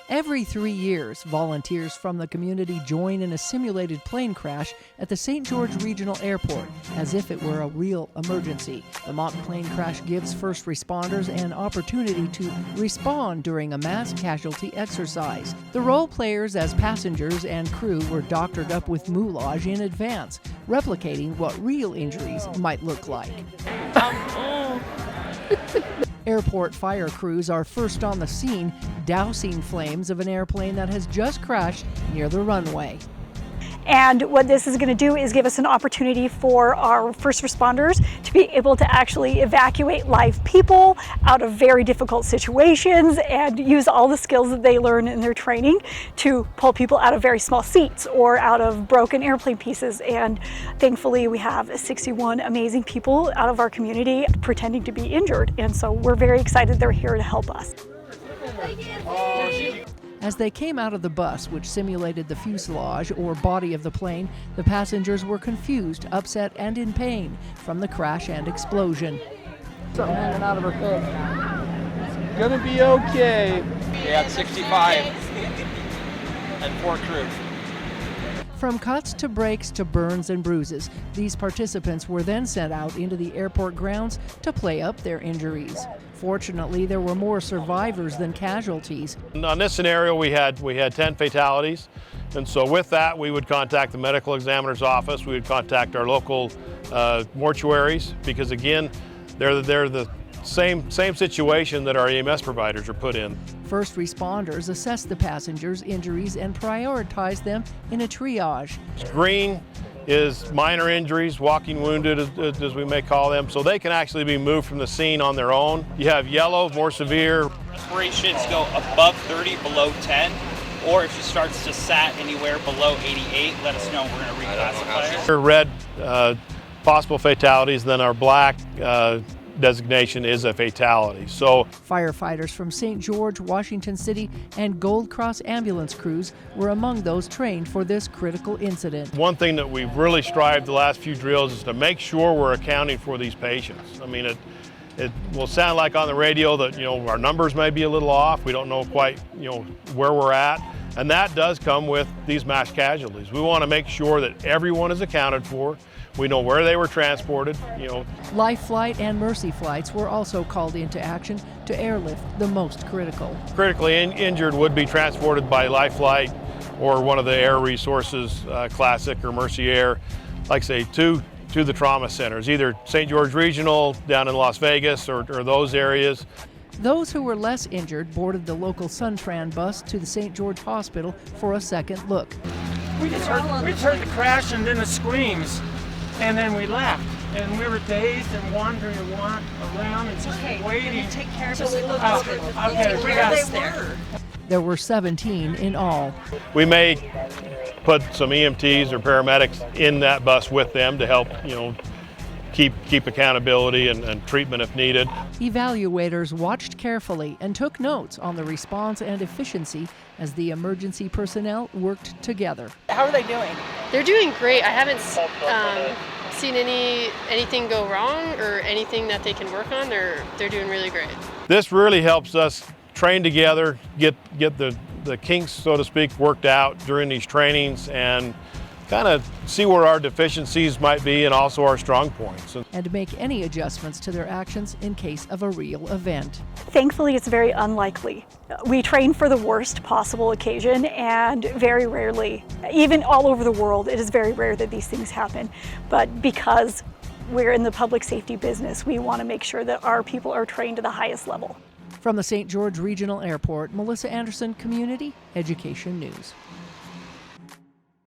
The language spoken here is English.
Every 3 years, volunteers from the community join in a simulated plane crash at the St. George Regional Airport as if it were a real emergency. The mock plane crash gives first responders an opportunity to respond during a mass casualty exercise. The role players as passengers and crew were doctored up with moulage in advance, replicating what real injuries might look like. Airport fire crews are first on the scene, dousing flames of an airplane that has just crashed near the runway. And what this is going to do is give us an opportunity for our first responders to be able to actually evacuate live people out of very difficult situations and use all the skills that they learn in their training to pull people out of very small seats or out of broken airplane pieces. And thankfully we have 61 amazing people out of our community pretending to be injured. And so we're very excited they're here to help us. As they came out of the bus, which simulated the fuselage or body of the plane, the passengers were confused, upset, and in pain from the crash and explosion. Something hanging out of her head. Gonna be okay. We had 65 and 4 crew. From cuts to breaks to burns and bruises, these participants were then sent out into the airport grounds to play up their injuries. Fortunately, there were more survivors than casualties. On this scenario, we had 10 fatalities, and so with that, we would contact the medical examiner's office. We would contact our local mortuaries because, again, they're the same situation that our EMS providers are put in. First responders assess the passengers' injuries and prioritize them in a triage. Green is minor injuries, walking wounded as we may call them, so they can actually be moved from the scene on their own. You have yellow, more severe. Respirations go above 30, below 10, or if she starts to sat anywhere below 88, let us know. We're going to reclassify her. Red, possible fatalities, then our black designation is a fatality. So firefighters from St. George, Washington City, and Gold Cross ambulance crews were among those trained for this critical incident. One thing that we've really strived the last few drills is to make sure we're accounting for these patients. I mean, it will sound like on the radio that, our numbers may be a little off. We don't know quite, where we're at. And that does come with these mass casualties. We want to make sure that everyone is accounted for. We know where they were transported, Life Flight and Mercy Flights were also called into action to airlift the most critical. Critically injured would be transported by Life Flight or one of the Air Resources Classic or Mercy Air, like I say, to the trauma centers, either St. George Regional down in Las Vegas or those areas. Those who were less injured boarded the local Suntran bus to the St. George Hospital for a second look. We just heard the crash and then the screams, and then we left. And we were dazed and wandering around and just waiting. Take care of us a little bit. Where they were. There were 17 in all. We may put some EMTs or paramedics in that bus with them to help, keep accountability and treatment if needed. Evaluators watched carefully and took notes on the response and efficiency as the emergency personnel worked together. How are they doing? They're doing great. I haven't seen anything go wrong or anything that they can work on. They're doing really great. This really helps us train together, get the kinks, so to speak, worked out during these trainings and kind of see where our deficiencies might be and also our strong points. And make any adjustments to their actions in case of a real event. Thankfully, it's very unlikely. We train for the worst possible occasion, and very rarely, even all over the world, it is very rare that these things happen. But because we're in the public safety business, we want to make sure that our people are trained to the highest level. From the St. George Regional Airport, Melissa Anderson, Community Education News.